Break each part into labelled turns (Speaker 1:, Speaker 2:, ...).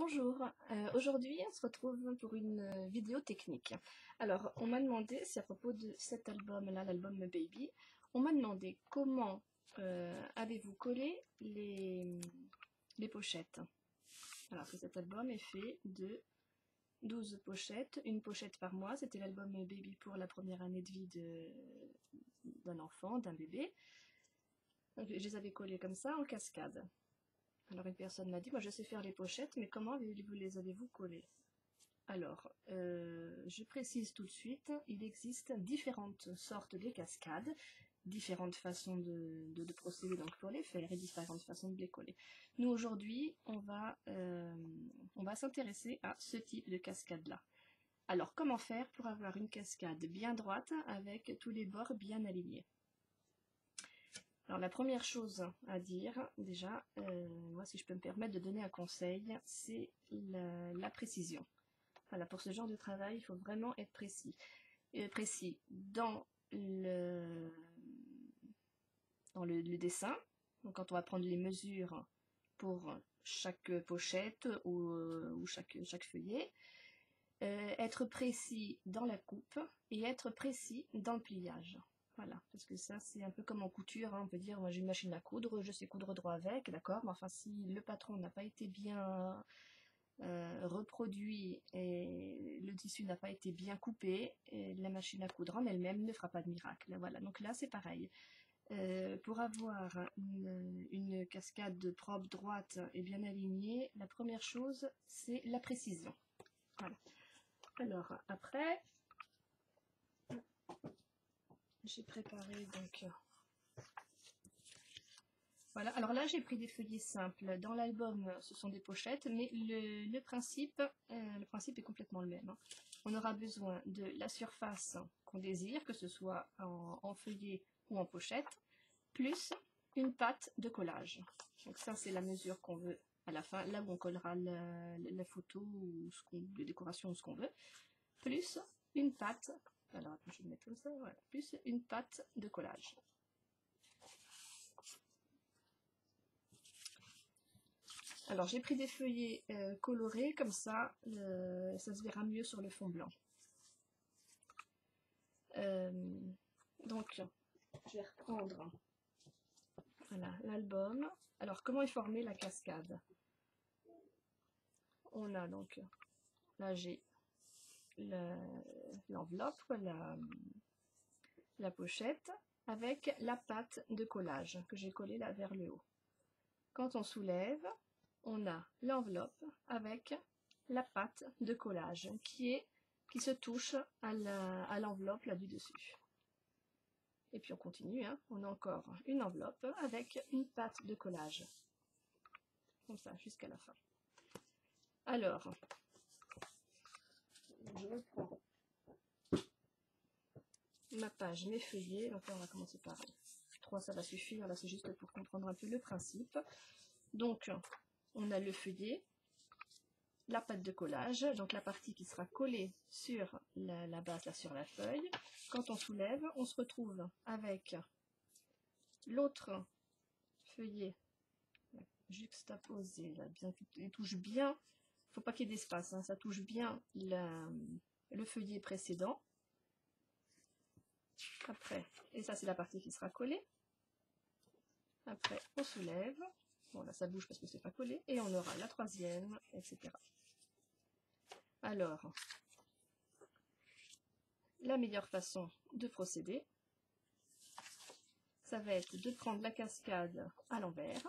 Speaker 1: Bonjour, aujourd'hui on se retrouve pour une vidéo technique. Alors on m'a demandé, c'est à propos de cet album-là, l'album Baby, on m'a demandé comment avez-vous collé les pochettes. Alors que cet album est fait de 12 pochettes, une pochette par mois, c'était l'album Baby pour la première année de vie d'un enfant, d'un bébé. Donc, je les avais collés comme ça en cascade. Alors une personne m'a dit, moi je sais faire les pochettes, mais comment vous les avez-vous collées? Alors, je précise tout de suite, il existe différentes sortes de cascades, différentes façons de procéder donc pour les faire et différentes façons de les coller. Nous aujourd'hui, on va s'intéresser à ce type de cascade-là. Alors, comment faire pour avoir une cascade bien droite avec tous les bords bien alignés? Alors la première chose à dire, déjà, moi si je peux me permettre de donner un conseil, c'est la précision. Voilà, pour ce genre de travail, il faut vraiment être précis. Précis dans le dessin, donc quand on va prendre les mesures pour chaque pochette ou chaque feuillet, être précis dans la coupe et être précis dans le pliage. Voilà, parce que ça c'est un peu comme en couture, hein. On peut dire moi j'ai une machine à coudre, je sais coudre droit avec, d'accord, mais enfin si le patron n'a pas été bien reproduit et le tissu n'a pas été bien coupé, et la machine à coudre en elle-même ne fera pas de miracle. Voilà, donc là c'est pareil. Pour avoir une cascade propre, droite et bien alignée, la première chose c'est la précision. Voilà. Alors après, j'ai préparé donc voilà. Alors là j'ai pris des feuillets simples. Dans l'album ce sont des pochettes, mais le principe est complètement le même, hein. On aura besoin de la surface qu'on désire, que ce soit en feuillet ou en pochette, plus une pâte de collage. Donc ça c'est la mesure qu'on veut à la fin, là où on collera la photo ou les décorations ou ce qu'on veut, plus une pâte. Alors, je vais le mettre comme ça, voilà. Plus une pâte de collage. Alors, j'ai pris des feuillets colorés, comme ça, ça se verra mieux sur le fond blanc. Donc, je vais reprendre voilà, l'album. Alors, comment est formée la cascade? On a donc, là j'ai l'enveloppe, la pochette, avec la pâte de collage que j'ai collée là vers le haut. Quand on soulève, on a l'enveloppe avec la pâte de collage qui se touche à l'enveloppe là du dessus. Et puis on continue, hein. On a encore une enveloppe avec une pâte de collage. Comme ça, jusqu'à la fin. Alors, je reprends ma page, mes feuillets. Donc là, on va commencer par 3, ça va suffire. Là, c'est juste pour comprendre un peu le principe. Donc, on a le feuillet, la pâte de collage, donc la partie qui sera collée sur la base, là, sur la feuille. Quand on soulève, on se retrouve avec l'autre feuillet juxtaposé, là, bien, il touche bien, faut pas qu'il y ait d'espace, hein, ça touche bien le feuillet précédent. Après, et ça c'est la partie qui sera collée. Après, on soulève. Bon, là ça bouge parce que c'est pas collé. Et on aura la troisième, etc. Alors, la meilleure façon de procéder, ça va être de prendre la cascade à l'envers.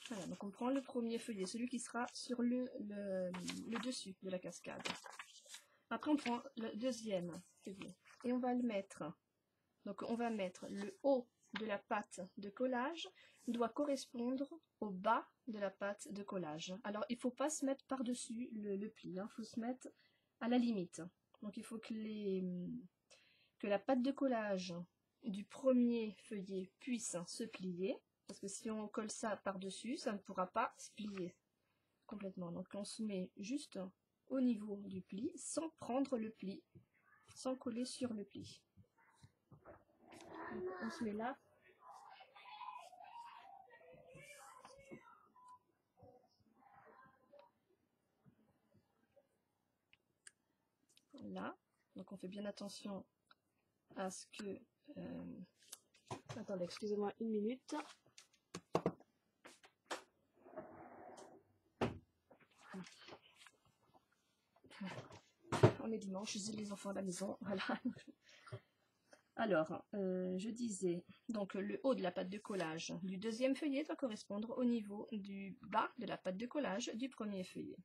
Speaker 1: Voilà, donc on prend le premier feuillet, celui qui sera sur le dessus de la cascade. Après, on prend le deuxième feuillet et on va le mettre. Donc, on va mettre le haut de la pâte de collage doit correspondre au bas de la pâte de collage. Alors, il ne faut pas se mettre par-dessus le pli, hein. Il faut se mettre à la limite. Donc, il faut que la pâte de collage du premier feuillet puisse se plier. Parce que si on colle ça par-dessus, ça ne pourra pas se plier complètement. Donc, on se met juste au niveau du pli, sans prendre le pli, sans coller sur le pli. Donc, on se met là. Donc on fait bien attention à ce que... attendez, excusez-moi une minute. On est dimanche, j'ai les enfants à la maison, voilà. Alors, je disais, donc le haut de la pâte de collage du deuxième feuillet doit correspondre au niveau du bas de la pâte de collage du premier feuillet.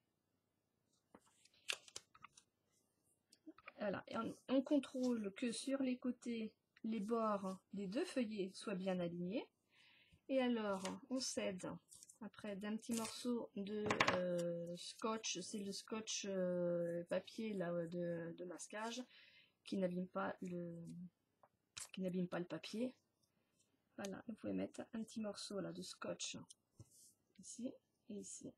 Speaker 1: Voilà, et on contrôle que sur les côtés, les bords des deux feuillets soient bien alignés. Et alors, on s'aide après d'un petit morceau de scotch, c'est le scotch papier là, de masquage qui n'abîme pas le papier. Voilà, vous pouvez mettre un petit morceau là de scotch ici et ici.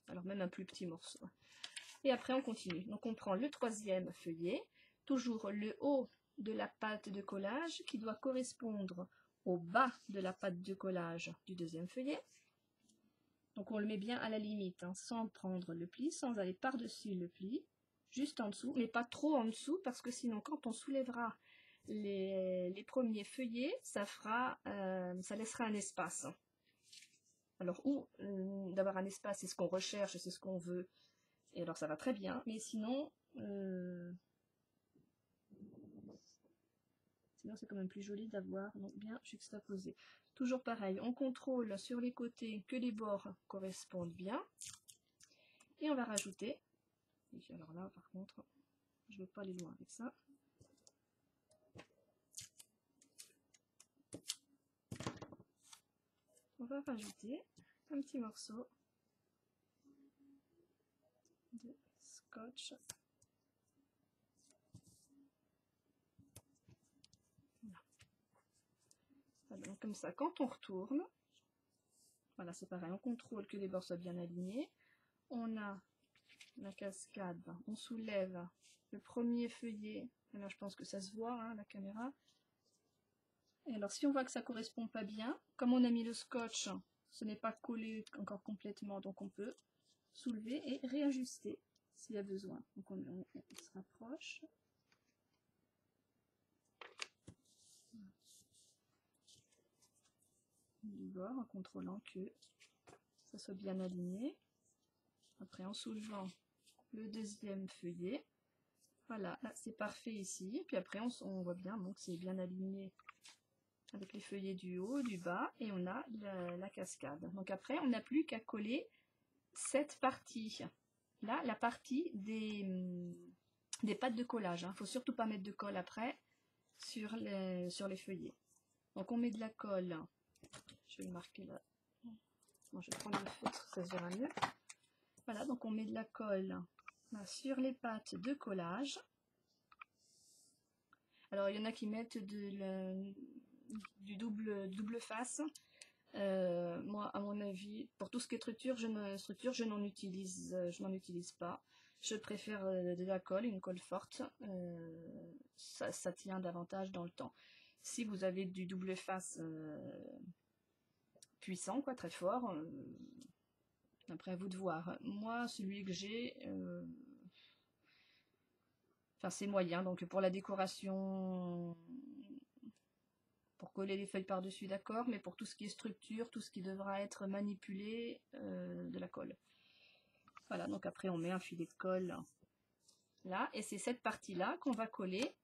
Speaker 1: Alors même un plus petit morceau. Et après on continue. Donc on prend le troisième feuillet, toujours le haut de la pâte de collage qui doit correspondre au bas de la pâte de collage du deuxième feuillet. Donc on le met bien à la limite, hein, sans prendre le pli, sans aller par-dessus le pli, juste en dessous, mais pas trop en dessous, parce que sinon quand on soulèvera les premiers feuillets, ça laissera un espace. Alors d'avoir un espace, c'est ce qu'on recherche, c'est ce qu'on veut, et alors ça va très bien, mais sinon c'est quand même plus joli d'avoir donc bien juxtaposé. Toujours pareil, on contrôle sur les côtés que les bords correspondent bien. Et on va rajouter, alors là par contre, je ne veux pas aller loin avec ça. On va rajouter un petit morceau de scotch. Voilà, donc comme ça, quand on retourne, voilà, c'est pareil, on contrôle que les bords soient bien alignés. On a la cascade, on soulève le premier feuillet. Et là, je pense que ça se voit, hein, la caméra. Et alors, si on voit que ça ne correspond pas bien, comme on a mis le scotch, ce n'est pas collé encore complètement, donc on peut soulever et réajuster s'il y a besoin. Donc on se rapproche. Du bord en contrôlant que ça soit bien aligné. Après en soulevant le deuxième feuillet. Voilà, c'est parfait ici. Puis après on voit bien donc c'est bien aligné avec les feuillets du haut, du bas, et on a la cascade. Donc après on n'a plus qu'à coller cette partie. Là, la partie des pâtes de collage. Il ne faut surtout pas mettre de colle après sur les feuillets. Donc on met de la colle. Je vais le marquer là. Bon, je vais prendre le feutre, ça se verra mieux. Voilà, donc on met de la colle là, sur les pâtes de collage. Alors il y en a qui mettent du double face. Moi, à mon avis, pour tout ce qui est structure, je n'en utilise pas. Je préfère de la colle, une colle forte. Ça tient davantage dans le temps. Si vous avez du double face puissant, quoi, très fort, après à vous de voir. Moi, celui que j'ai, c'est moyen. Donc pour la décoration, pour coller les feuilles par-dessus, d'accord, mais pour tout ce qui est structure, tout ce qui devra être manipulé, de la colle. Voilà, donc après on met un filet de colle là, et c'est cette partie-là qu'on va coller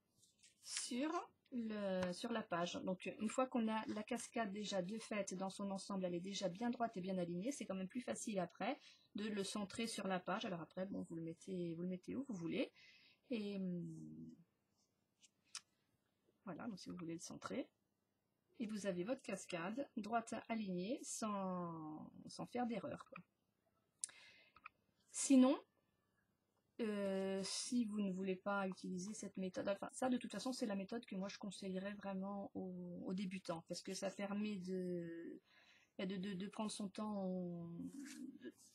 Speaker 1: sur la page. Donc une fois qu'on a la cascade déjà de fait dans son ensemble, elle est déjà bien droite et bien alignée, c'est quand même plus facile après de le centrer sur la page. Alors après, bon, vous le mettez où vous voulez. Et voilà, donc si vous voulez le centrer. Et vous avez votre cascade droite alignée sans faire d'erreur. Sinon, si vous ne voulez pas utiliser cette méthode, enfin ça de toute façon c'est la méthode que moi je conseillerais vraiment aux débutants, parce que ça permet de prendre son temps,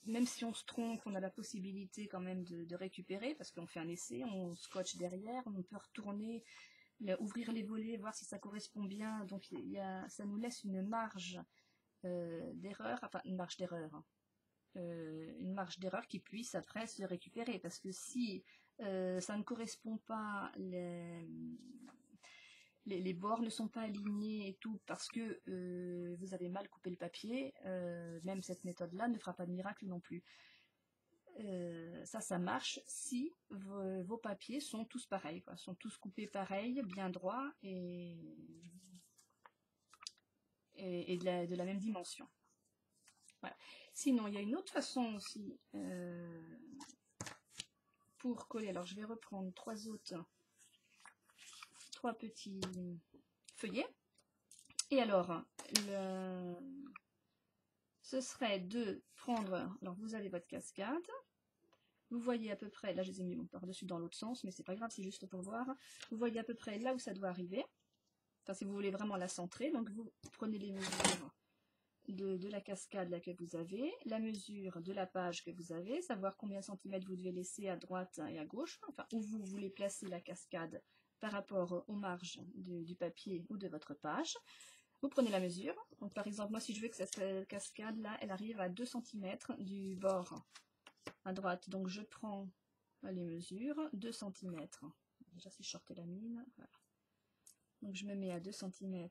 Speaker 1: même si on se trompe, on a la possibilité quand même de récupérer, parce qu'on fait un essai, on scotche derrière, on peut retourner, ouvrir les volets, voir si ça correspond bien, donc ça nous laisse une marge d'erreur, enfin une marge d'erreur, qui puisse après se récupérer, parce que si ça ne correspond pas, les bords ne sont pas alignés et tout parce que vous avez mal coupé le papier, même cette méthode-là ne fera pas de miracle non plus. Ça marche si vos papiers sont tous pareils, quoi, sont tous coupés pareil, bien droits et de la même dimension. Voilà. Sinon, il y a une autre façon aussi pour coller. Alors, je vais reprendre trois petits feuillets. Et alors, ce serait de prendre, alors vous avez votre cascade, vous voyez à peu près, là je les ai mis par-dessus dans l'autre sens, mais c'est pas grave, c'est juste pour voir, vous voyez à peu près là où ça doit arriver, enfin si vous voulez vraiment la centrer, donc vous prenez les mesures de la cascade là que vous avez, la mesure de la page que vous avez, savoir combien de centimètres vous devez laisser à droite et à gauche, enfin où vous voulez placer la cascade par rapport aux marges du papier ou de votre page. Vous prenez la mesure, donc par exemple moi si je veux que cette cascade là elle arrive à 2 cm du bord à droite, donc je prends les mesures, 2 cm, déjà si je sortais la mine, voilà. Donc je me mets à 2 cm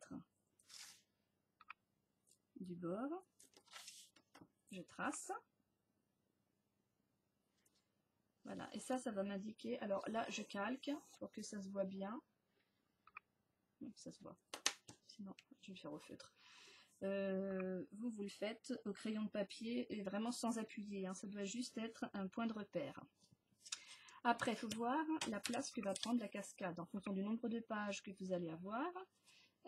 Speaker 1: du bord, je trace, voilà, et ça va m'indiquer, alors là je calque pour que ça se voit bien, ça se voit, sinon je vais le faire au feutre. Vous le faites au crayon de papier et vraiment sans appuyer, hein, ça doit juste être un point de repère. Après, il faut voir la place que va prendre la cascade en fonction du nombre de pages que vous allez avoir.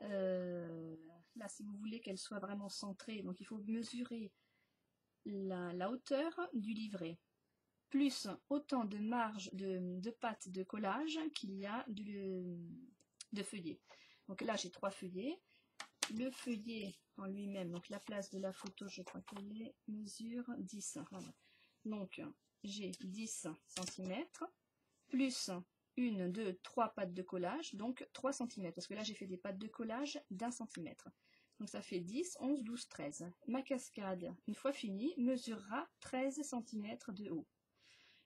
Speaker 1: Là, si vous voulez qu'elle soit vraiment centrée, donc il faut mesurer la hauteur du livret, plus autant de marge de pâte de collage qu'il y a de feuillets. Donc là, j'ai 3 feuillets. Le feuillet en lui-même, donc la place de la photo, je crois qu'elle est mesure 10. Voilà. Donc, j'ai 10 cm, plus 1, 2, 3 pattes de collage, donc 3 cm, parce que là j'ai fait des pattes de collage d'1 cm. Donc ça fait 10, 11, 12, 13. Ma cascade, une fois finie, mesurera 13 cm de haut.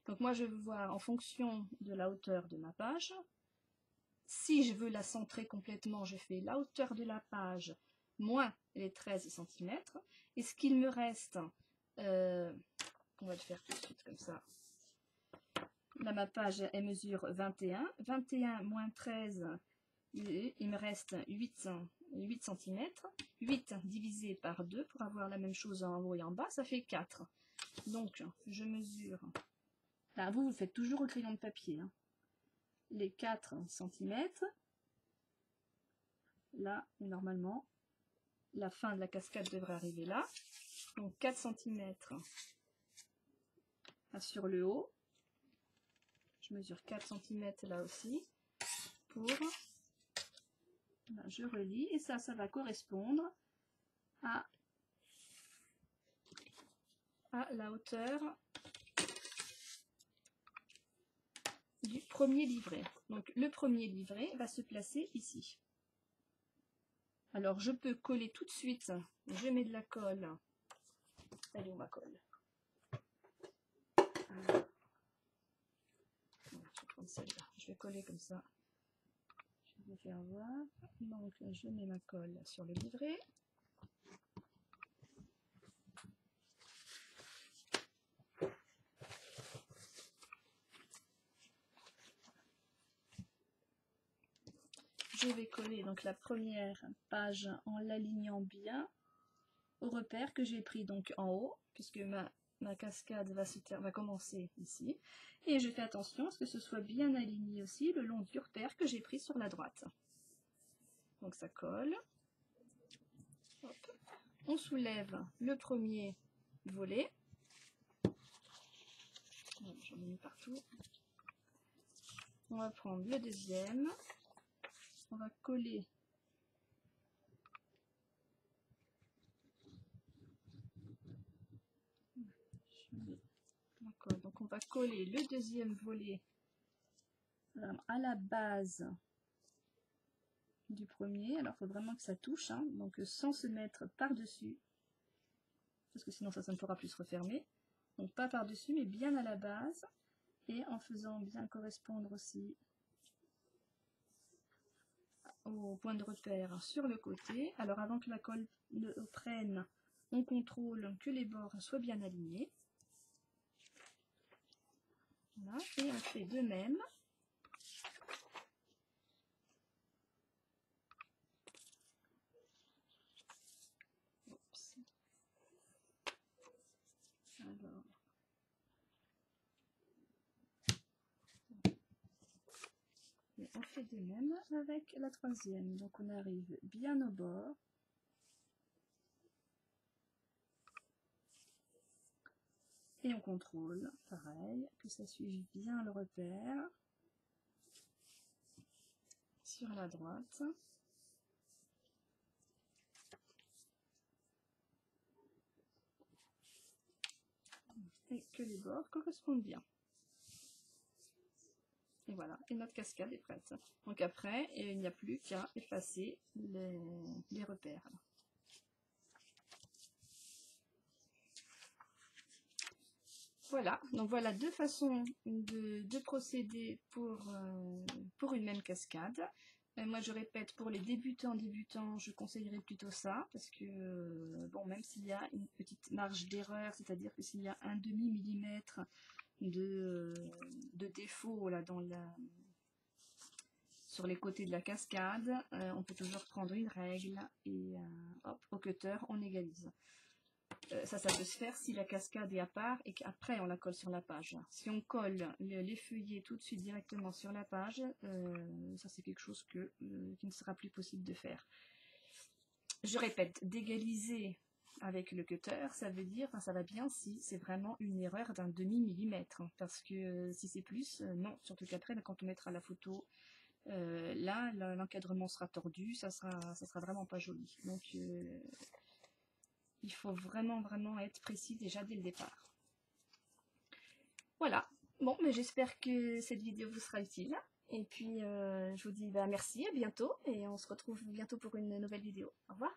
Speaker 1: Donc moi je veux voir en fonction de la hauteur de ma page. Si je veux la centrer complètement, je fais la hauteur de la page moins les 13 cm. Et ce qu'il me reste, on va le faire tout de suite comme ça. Là, ma page, elle mesure 21. 21 moins 13, il me reste 8 cm. 8 divisé par 2 pour avoir la même chose en haut et en bas, ça fait 4. Donc, je mesure. Là, vous faites toujours au crayon de papier. Hein. Les 4 cm. Là, normalement, la fin de la cascade devrait arriver là. Donc, 4 cm sur le haut. Je mesure 4 cm là aussi. Pour... Là, je relis. Et ça va correspondre à la hauteur du premier livret. Donc, le premier livret va se placer ici. Alors, je peux coller tout de suite. Je mets de la colle. Elle est où ma colle? Je vais prendre celle-là. Je vais coller comme ça. Je vais faire voir. Donc, je mets ma colle sur le livret. Je vais coller donc la première page en l'alignant bien au repère que j'ai pris donc en haut, puisque ma cascade va commencer ici. Et je fais attention à ce que ce soit bien aligné aussi le long du repère que j'ai pris sur la droite. Donc ça colle. Hop. On soulève le premier volet. J'en ai mis partout. On va prendre le deuxième. On va coller donc on va coller le deuxième volet à la base du premier. Alors il faut vraiment que ça touche, hein, donc sans se mettre par-dessus, parce que sinon ça ne pourra plus se refermer. Donc pas par-dessus, mais bien à la base. et en faisant bien correspondre aussi au point de repère sur le côté. Alors avant que la colle ne prenne, on contrôle que les bords soient bien alignés. Voilà. Et on fait de même. Oups. Alors. Et on fait de même avec la troisième. Donc on arrive bien au bord. Et on contrôle, pareil, que ça suive bien le repère sur la droite. Et que les bords correspondent bien. Et voilà, et notre cascade est prête. Donc après, il n'y a plus qu'à effacer les repères. Voilà, donc voilà deux façons de procéder pour une même cascade. Moi je répète, pour les débutants, je conseillerais plutôt ça, parce que bon, même s'il y a une petite marge d'erreur, c'est-à-dire que s'il y a un demi-millimètre de défaut là sur les côtés de la cascade, on peut toujours prendre une règle et hop, au cutter on égalise. Ça peut se faire si la cascade est à part et qu'après on la colle sur la page. Si on colle les feuillets tout de suite directement sur la page, ça c'est quelque chose qui ne sera plus possible de faire. Je répète, d'égaliser avec le cutter, ça veut dire, enfin, ça va bien si c'est vraiment une erreur d'un demi-millimètre, parce que si c'est plus, non, surtout qu'après quand on mettra la photo, là l'encadrement sera tordu, ça sera vraiment pas joli. Donc il faut vraiment être précis déjà dès le départ. Voilà, bon, mais j'espère que cette vidéo vous sera utile. Et puis je vous dis merci, à bientôt, et on se retrouve bientôt pour une nouvelle vidéo. Au revoir.